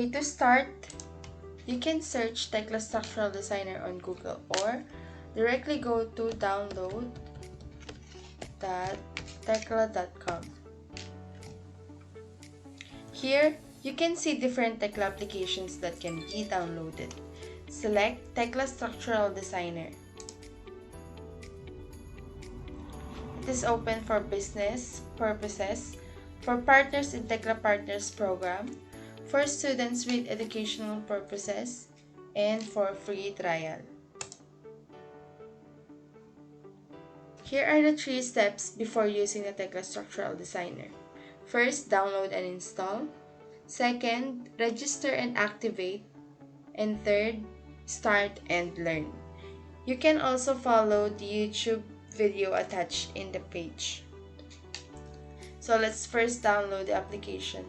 Okay, to start, you can search Tekla Structural Designer on Google or directly go to download.tekla.com. Here, you can see different Tekla applications that can be downloaded. Select Tekla Structural Designer. It is open for business purposes, for partners in Tekla Partners Program, for students with educational purposes, and for free trial. Here are the 3 steps before using the Tekla Structural Designer. First, download and install. Second, register and activate. And third, start and learn. You can also follow the YouTube video attached in the page. So let's first download the application.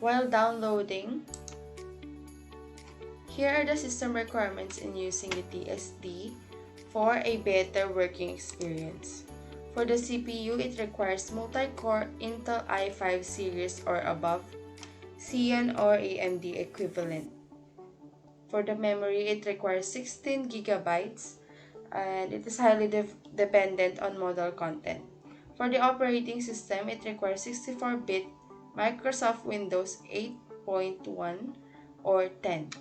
While downloading, here are the system requirements in using the TSD for a better working experience. For the CPU, it requires multi-core Intel i5 series or above, Xeon or AMD equivalent. For the memory, it requires 16 gigabytes and it is highly dependent on model content. For the operating system, it requires 64-bit Microsoft Windows 8.1 or 10.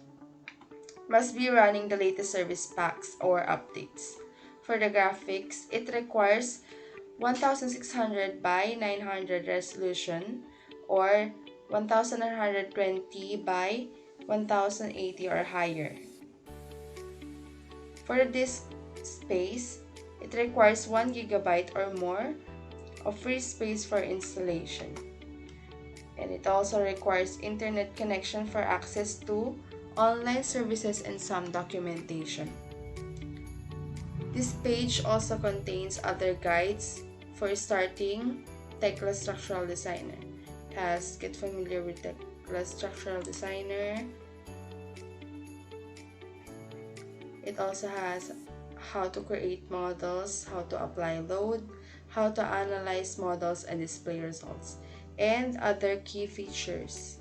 Must be running the latest service packs or updates. For the graphics, it requires 1600 by 900 resolution or 1920 by 1080 or higher. For the disk space, it requires 1 GB or more of free space for installation. And it also requires internet connection for access to online services and some documentation. This page also contains other guides for starting Tekla Structural Designer. It has Get Familiar with Tekla Structural Designer. It also has how to create models, how to apply load, how to analyze models and display results, and other key features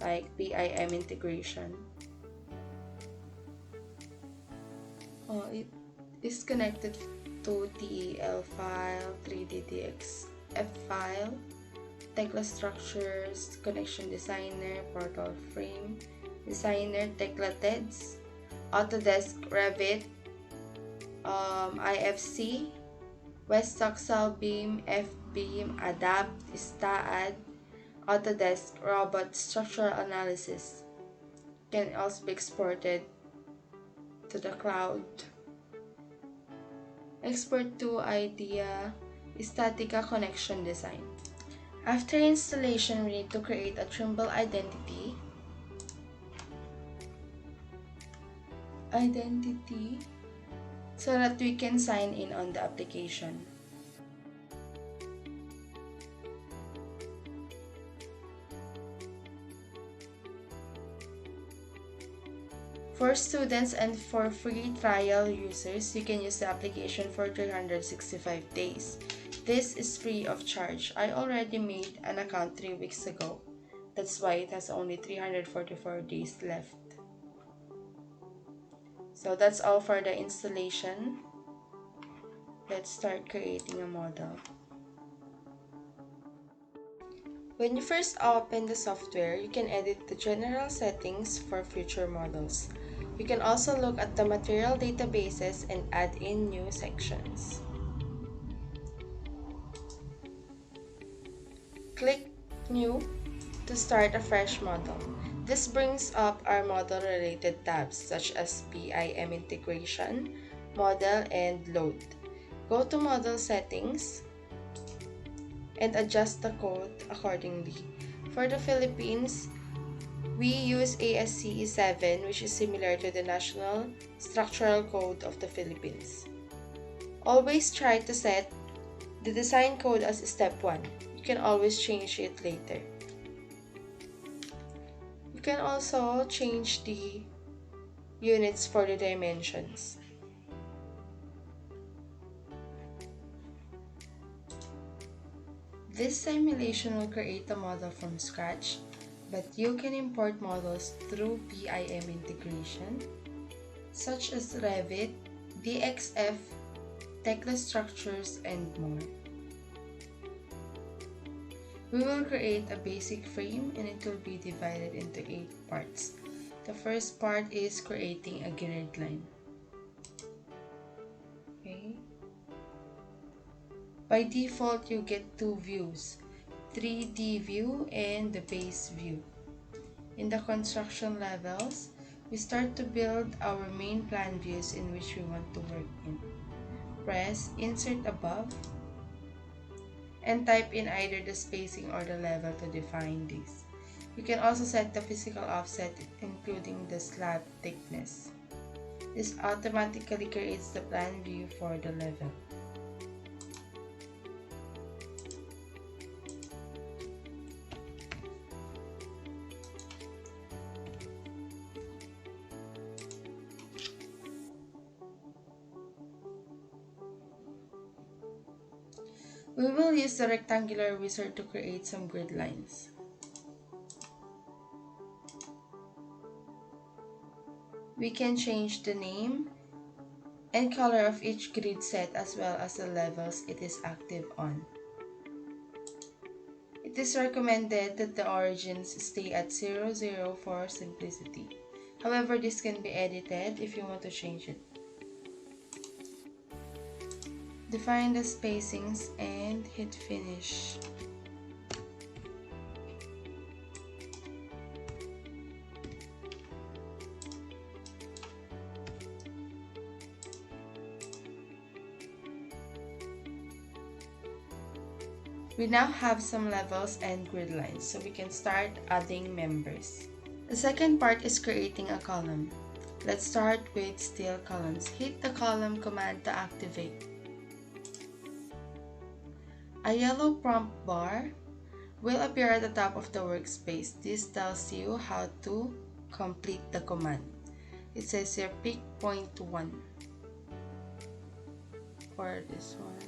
like BIM integration. It is connected to TEL file, 3D-DXF file, Tekla Structures, Connection Designer, Portal Frame, Designer, Tekla TEDs, Autodesk Revit, IFC, Weststock Cellbeam, FBeam, Adapt, STAAD, Autodesk Robot Structural Analysis. Can also be exported to the cloud. Export to IDEA, Statica Connection Design. After installation, we need to create a Trimble identity so that we can sign in on the application. For students and for free trial users, you can use the application for 365 days. This is free of charge. I already made an account 3 weeks ago. That's why it has only 344 days left. So that's all for the installation. Let's start creating a model. When you first open the software, you can edit the general settings for future models. You can also look at the material databases and add in new sections. Click New to start a fresh model. This brings up our model-related tabs such as BIM integration, model, and load. Go to Model Settings and adjust the code accordingly. For the Philippines, we use ASCE 7, which is similar to the National Structural Code of the Philippines. Always try to set the design code as step 1. You can always change it later. You can also change the units for the dimensions. This simulation will create a model from scratch, but you can import models through PIM integration, such as Revit, DXF, Tekla structures, and more. We will create a basic frame and it will be divided into 8 parts. The first part is creating a grid line. Okay. By default, you get 2 views, 3D view and the base view. In the construction levels, we start to build our main plan views in which we want to work in. Press Insert Above and type in either the spacing or the level to define these. You can also set the physical offset, including the slab thickness. This automatically creates the plan view for the level. We will use the rectangular wizard to create some grid lines. We can change the name and color of each grid set as well as the levels it is active on. It is recommended that the origins stay at 0, 0 for simplicity. However, this can be edited if you want to change it. Define the spacings and hit finish. We now have some levels and grid lines, so we can start adding members. The second part is creating a column. Let's start with steel columns. Hit the column command to activate. A yellow prompt bar will appear at the top of the workspace. This tells you how to complete the command. It says here pick point 1 for this one.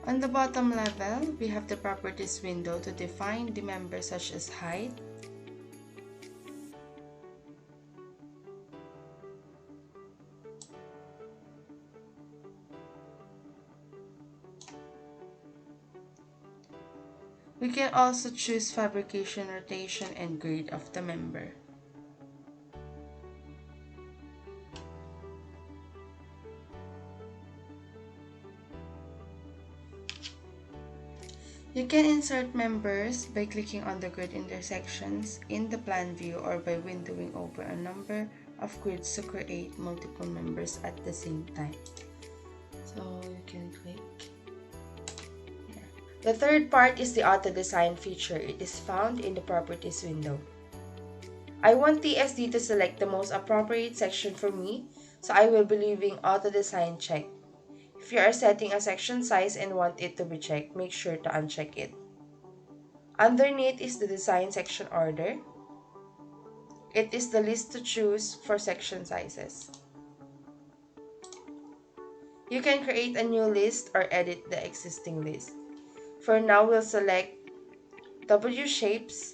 On the bottom level, we have the properties window to define the members such as height, we can also choose fabrication, rotation, and grade of the member. You can insert members by clicking on the grid intersections in the plan view or by windowing over a number of grids to create multiple members at the same time. So you can click. The third part is the auto design feature. It is found in the properties window. I want TSD to select the most appropriate section for me, so I will be leaving auto design checked. If you are setting a section size and want it to be checked, make sure to uncheck it. Underneath is the design section order. It is the list to choose for section sizes. You can create a new list or edit the existing list. For now, we'll select W shapes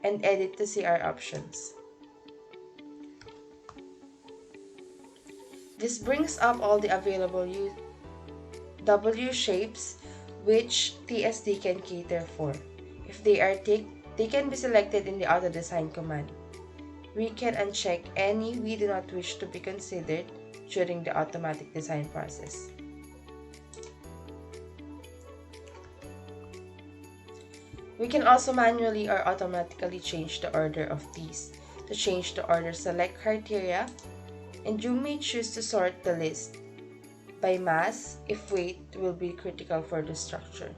and edit the CR options. This brings up all the available W shapes which TSD can cater for. If they are ticked, they can be selected in the auto design command. We can uncheck any we do not wish to be considered during the automatic design process. We can also manually or automatically change the order of these. To change the order, select criteria, and you may choose to sort the list by mass if weight will be critical for the structure.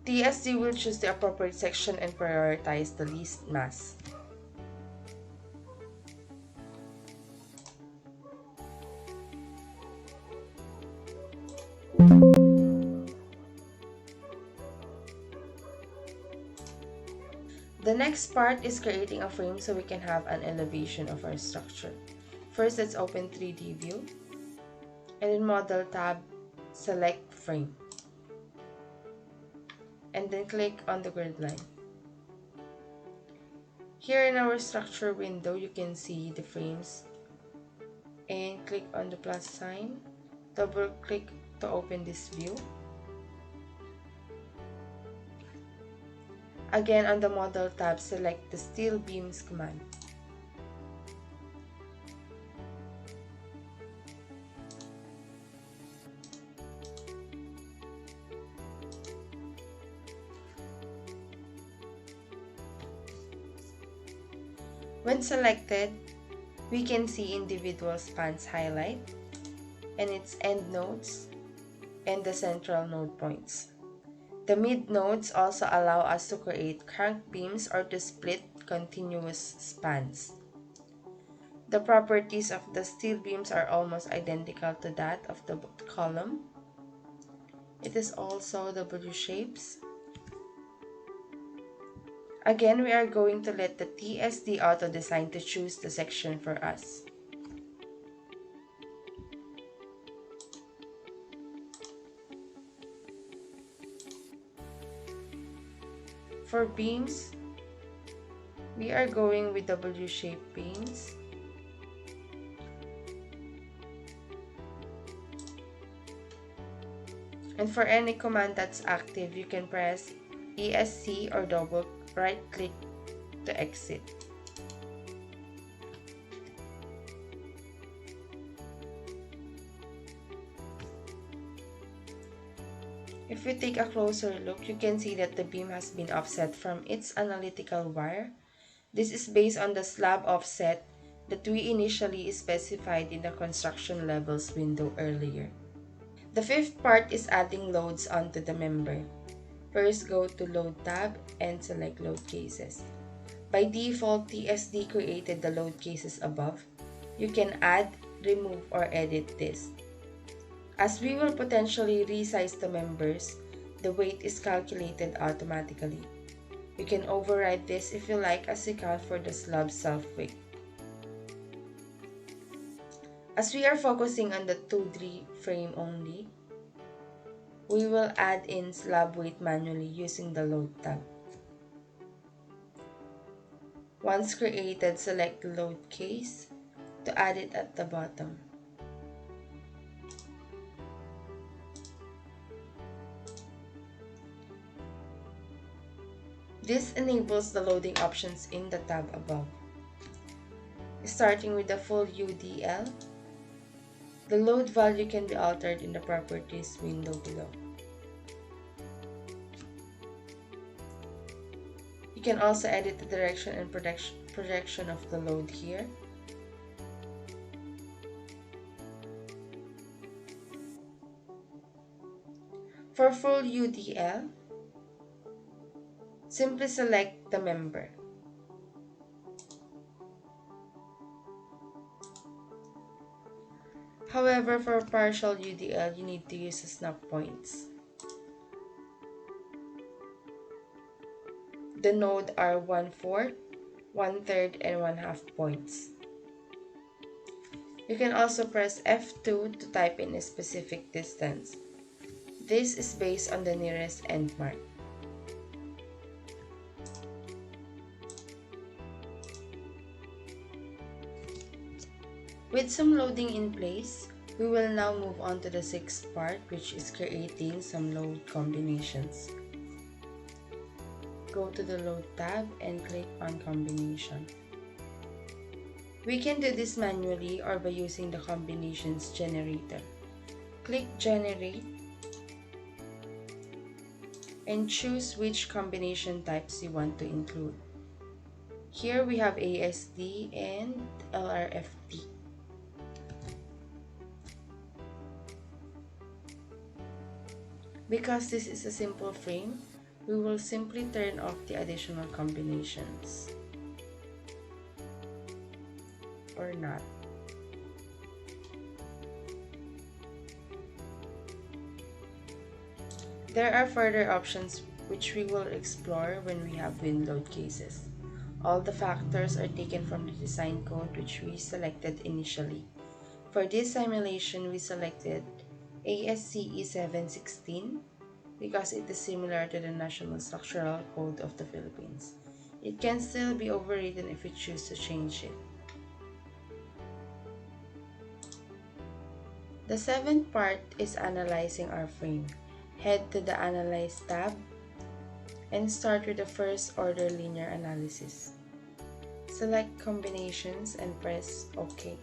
TSD will choose the appropriate section and prioritize the least mass. The next part is creating a frame so we can have an elevation of our structure. First, let's open 3D view, and in Model tab, select Frame, and then click on the grid line. Here in our structure window, you can see the frames, and click on the plus sign, double click to open this view. Again, on the Model tab, select the Steel Beams command. When selected, we can see individual spans highlight and its end nodes and the central node points. The mid nodes also allow us to create crank beams or to split continuous spans. The properties of the steel beams are almost identical to that of the column. It is also W shapes. Again, we are going to let the TSD auto design to choose the section for us. For beams, we are going with W-shaped beams. And for any command that's active, you can press ESC or double right click to exit. If we take a closer look, you can see that the beam has been offset from its analytical wire. This is based on the slab offset that we initially specified in the construction levels window earlier. The fifth part is adding loads onto the member. First, go to Load tab and select Load Cases. By default, TSD created the load cases above. You can add, remove, or edit this. As we will potentially resize the members, the weight is calculated automatically. You can override this if you like as you count for the slab self-weight. As we are focusing on the 2D frame only, we will add in slab weight manually using the Load tab. Once created, select the load case to add it at the bottom. This enables the loading options in the tab above. Starting with the full UDL, the load value can be altered in the properties window below. You can also edit the direction and projection of the load here. For full UDL, simply select the member. However, for partial UDL, you need to use the snap points. The node are 1/4, 1/3, and 1/2 points. You can also press F2 to type in a specific distance. This is based on the nearest end mark. With some loading in place, we will now move on to the sixth part, which is creating some load combinations. Go to the Load tab and click on Combination. We can do this manually or by using the Combinations generator. Click Generate and choose which combination types you want to include. Here we have ASD and LRFT. Because this is a simple frame, we will simply turn off the additional combinations. Or not. There are further options which we will explore when we have wind load cases. All the factors are taken from the design code which we selected initially. For this simulation, we selected ASCE 716 because it is similar to the National Structural Code of the Philippines. It can still be overridden if we choose to change it. The seventh part is analyzing our frame. Head to the Analyze tab and start with the first order linear analysis. Select combinations and press OK.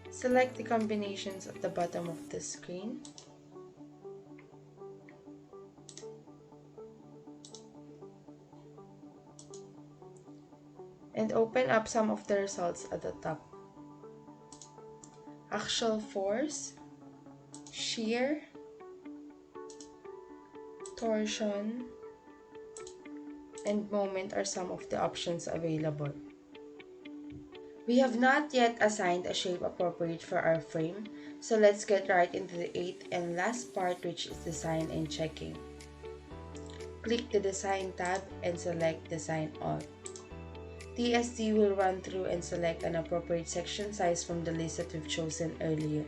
Select the combinations at the bottom of the screen. And open up some of the results at the top. Axial force, shear, torsion, and moment are some of the options available. We have not yet assigned a shape appropriate for our frame, so let's get right into the eighth and last part, which is design and checking. Click the Design tab and select Design All. TSD will run through and select an appropriate section size from the list that we've chosen earlier.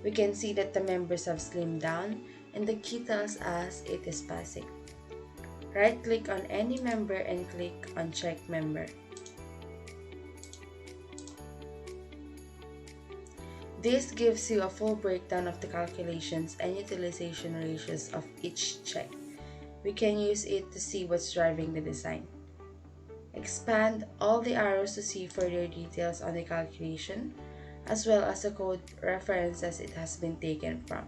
We can see that the members have slimmed down and the key tells us it is passing. Right-click on any member and click on Check Member. This gives you a full breakdown of the calculations and utilization ratios of each check. We can use it to see what's driving the design. Expand all the arrows to see further details on the calculation, as well as the code references it has been taken from.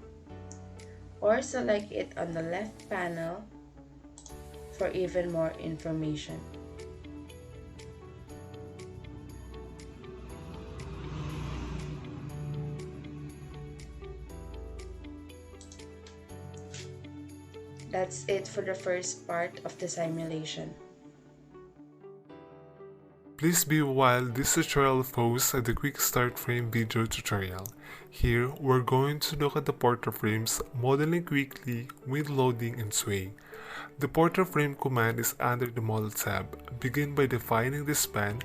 Or select it on the left panel for even more information. That's it for the first part of the simulation. Please be while this tutorial follows the quick start frame video tutorial. Here, we're going to look at the porter frames, modeling quickly, wind loading, and swaying. The porter frame command is under the model tab. Begin by defining the span.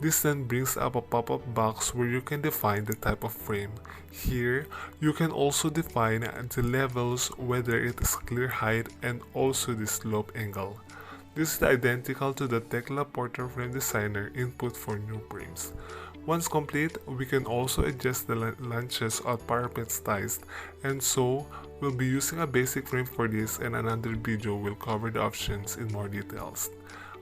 This then brings up a pop-up box where you can define the type of frame. Here, you can also define the levels, whether it is clear height, and also the slope angle. This is identical to the Tekla Porter Frame Designer input for new frames. Once complete, we can also adjust the lances or parapet ties, and so we'll be using a basic frame for this, and another video will cover the options in more details.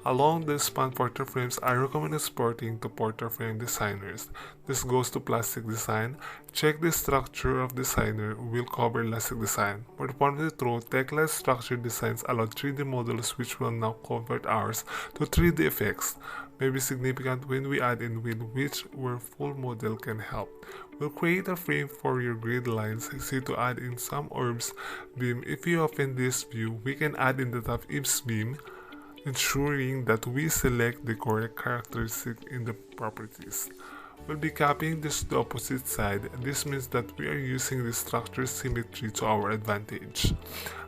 Along the span porter frames, I recommend exporting to porter frame designers. This goes to plastic design. Check the structure of designer will cover elastic design. For the point of the truth, Tekla structured designs allow 3D models which will now convert ours to 3D effects. May be significant when we add in wind, which where full model can help. We'll create a frame for your grid lines. See to add in some orbs beam. If you open this view, we can add in the top IPS beam, ensuring that we select the correct characteristic in the properties. We'll be copying this to the opposite side. This means that we are using the structure symmetry to our advantage.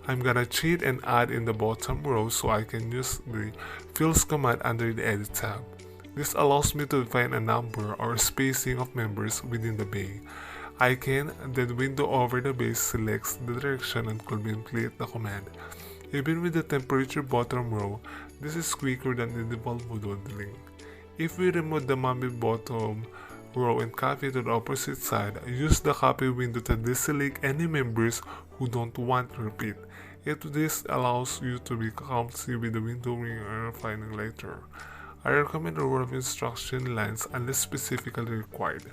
I'm gonna cheat and add in the bottom row so I can use the fills command under the edit tab. This allows me to define a number or spacing of members within the bay. I can then window over the base selects the direction and could complete the command. Even with the temperature bottom row, this is quicker than the default modeling. If we remove the mummy bottom row and copy to the opposite side, use the copy window to deselect any members who don't want to repeat. This allows you to be clumsy with the windowing and refining later. I recommend a row of instruction lines unless specifically required.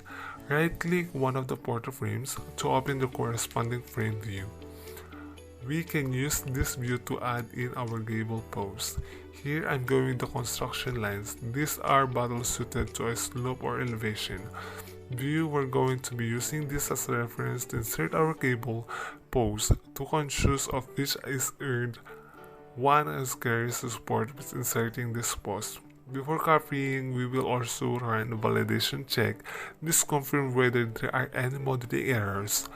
Right-click one of the porter frames to open the corresponding frame view. We can use this view to add in our gable post. Here I'm going with the construction lines. These are battle suited to a slope or elevation. View, we're going to be using this as a reference to insert our gable post. To conscious of which is earned 1 as carries support with inserting this post. Before copying, we will also run a validation check. This confirms whether there are any modeling errors.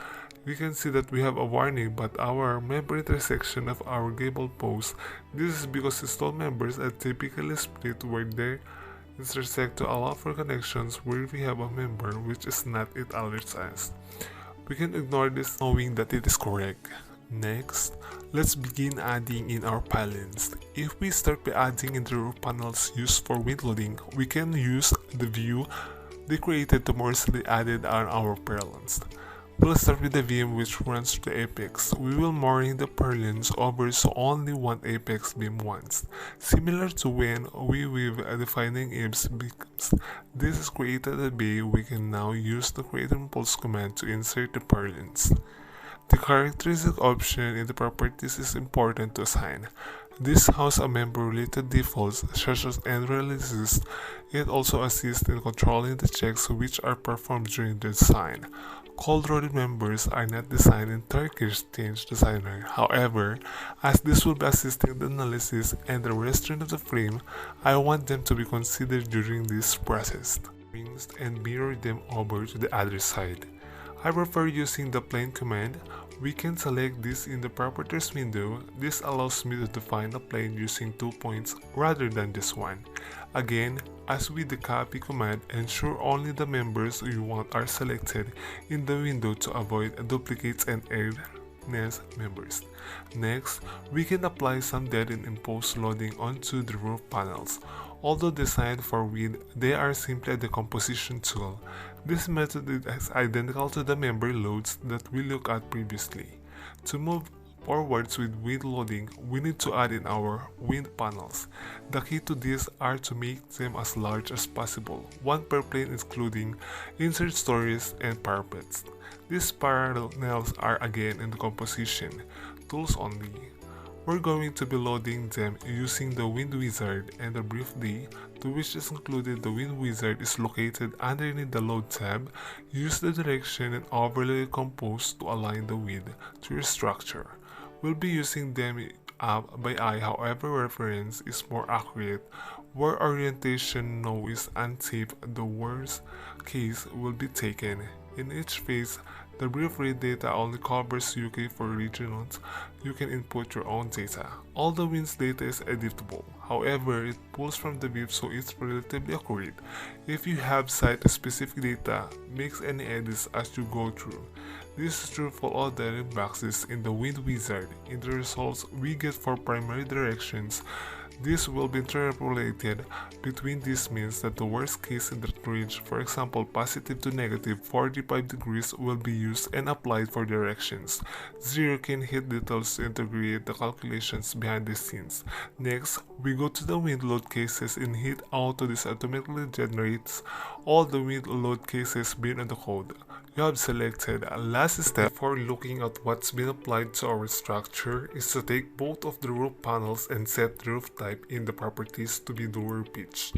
We can see that we have a warning but our member intersection of our gable post. This is because installed members are typically split where they intersect to allow for connections where we have a member which is not, it alerts us. We can ignore this knowing that it is correct. Next, let's begin adding in our pylons. If we start by adding in the roof panels used for wind loading, we can use the view they created to more easily added on our pylons. We'll start with the VM which runs to the apex. We will mooring the pylons over so only one apex beam once. Similar to when we weave defining eaves beams. This is created a bay. We can now use the create impulse command to insert the pylons. The characteristic option in the properties is important to assign. This has a member-related defaults such as end releases. It also assists in controlling the checks which are performed during the design. Cold-loaded members are not designed in Turkish Change Designer. However, as this will be assisting the analysis and the restraint of the frame, I want them to be considered during this process. And mirror them over to the other side. I prefer using the plane command. We can select this in the properties window. This allows me to define a plane using 2 points rather than just one. Again, as with the copy command, ensure only the members you want are selected in the window to avoid duplicates and erroneous members. Next, we can apply some dead and impose loading onto the roof panels. Although designed for wind, they are simply a decomposition tool. This method is identical to the member loads that we looked at previously. To move forwards with wind loading, we need to add in our wind panels. The key to this are to make them as large as possible, one per plane excluding insert stories and parapets. These panels are again in the composition, tools only. We're going to be loading them using the Wind Wizard, and the brief D, to which is included the Wind Wizard, is located underneath the Load tab. Use the direction and overlay compose to align the wind to your structure. We'll be using them up by eye, however reference is more accurate. Where orientation no is unsafe, the worst case will be taken. In each phase, the brief read data only covers UK for regions. You can input your own data. All the winds data is editable. However, it pulls from the brief so it's relatively accurate. If you have site-specific data, make any edits as you go through. This is true for all direct boxes in the Wind Wizard. In the results we get for primary directions, this will be interpolated between. This means that the worst case in that range, for example positive to negative 45 degrees, will be used and applied for directions. 0 can hit details to integrate the calculations behind the scenes. Next, we go to the wind load cases and hit auto. This automatically generates all the wind load cases being in the code. You have selected. A last step for looking at what's been applied to our structure is to take both of the roof panels and set the roof type in the properties to be door pitch.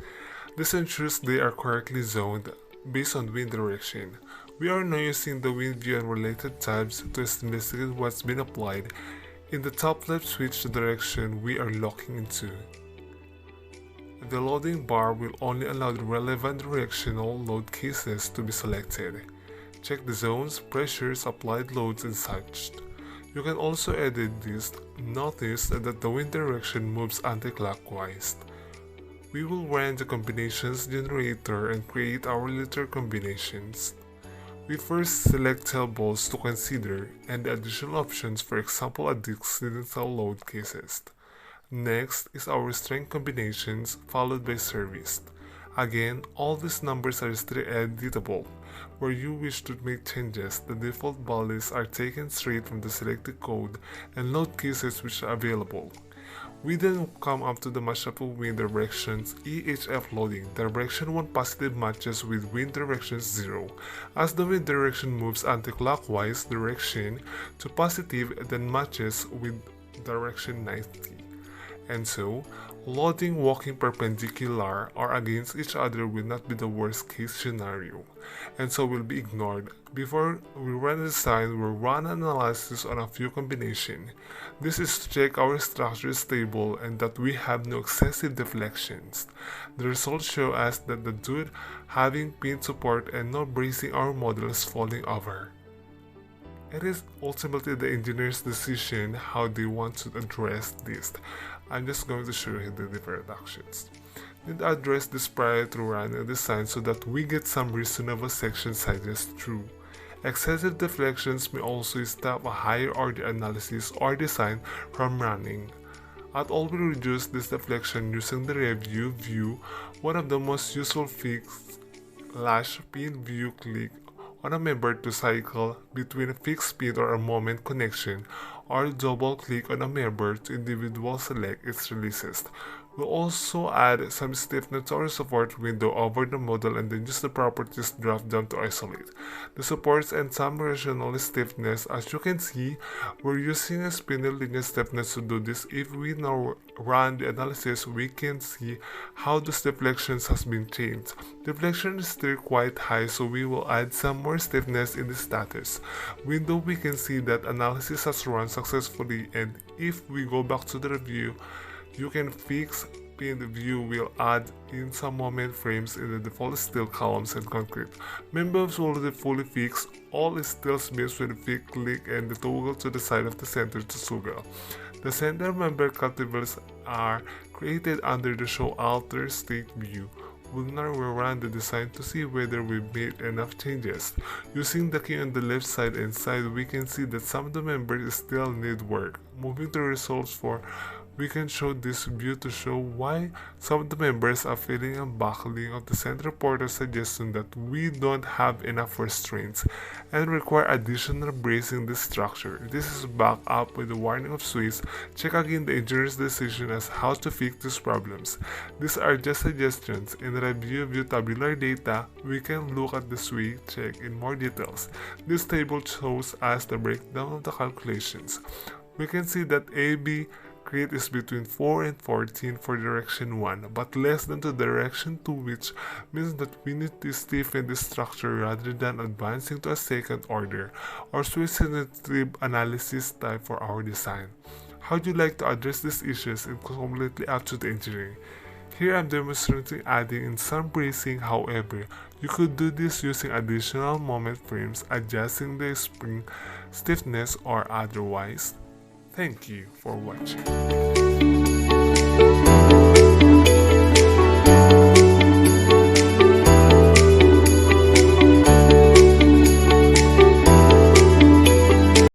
This ensures they are correctly zoned based on wind direction. We are now using the wind view and related tabs to investigate what's been applied. In the top left, switch the direction we are locking into. The loading bar will only allow the relevant directional load cases to be selected. Check the zones, pressures, applied loads, and such. You can also edit this. Notice that the wind direction moves anti-clockwise. We will run the combinations generator and create our liter combinations. We first select tailballs to consider and the additional options, for example accidental load cases. Next is our strength combinations followed by service. Again, all these numbers are still editable. Where you wish to make changes, the default values are taken straight from the selected code and load cases which are available. We then come up to the mashup of wind directions EHF loading. Direction 1 positive matches with wind direction 0. As the wind direction moves anti-clockwise direction to positive, then matches with direction 90. And so, Loading walking perpendicular or against each other will not be the worst case scenario, and so will be ignored. Before we run the design, we'll run an analysis on a few combinations. This is to check our structure is stable and that we have no excessive deflections. The results show us that the dude having pin support and no bracing our model is falling over. It is ultimately the engineer's decision how they want to address this. I'm just going to show you the different actions. Need to address this prior to run a design so that we get some reasonable section sizes through. Excessive deflections may also stop a higher order analysis or design from running. At all, we reduce this deflection using the review view, one of the most useful fixed pin view click on a member to cycle between a fixed spin or a moment connection, or double click on a member to individually select its releases. We'll also add some stiffness to our support window over the model and then use the properties drop down to isolate the supports and some rational stiffness. As you can see, we're using a spindle linear stiffness to do this. If we now run the analysis, we can see how the deflections has been changed. Deflection is still quite high, so we will add some more stiffness in the status window. We can see that analysis has run successfully, and if we go back to the review, you can fix pinned view will add in some moment frames in the default steel columns and concrete. Members will be fully fixed. All steel beams with a fixed click and the toggle to the side of the center to toggle. The center member cultivars are created under the show alter state view. We'll now rerun the design to see whether we made enough changes. Using the key on the left side and side, we can see that some of the members still need work. Moving to results for, we can show this view to show why some of the members are feeling a buckling of the center portal, suggestion that we don't have enough restraints and require additional bracing the structure. This is backed up with the warning of sways. Check again the engineer's decision as how to fix these problems. These are just suggestions. In the review view tabular data, we can look at the sway check in more details. This table shows us the breakdown of the calculations. We can see that AB create is between 4 and 14 for direction 1, but less than to direction 2, which means that we need to stiffen the structure rather than advancing to a second order or sensitive analysis type for our design. How would you like to address these issues is completely up to the engineering. Here I'm demonstrating adding in some bracing. However, you could do this using additional moment frames, adjusting the spring stiffness or otherwise. Thank you for watching.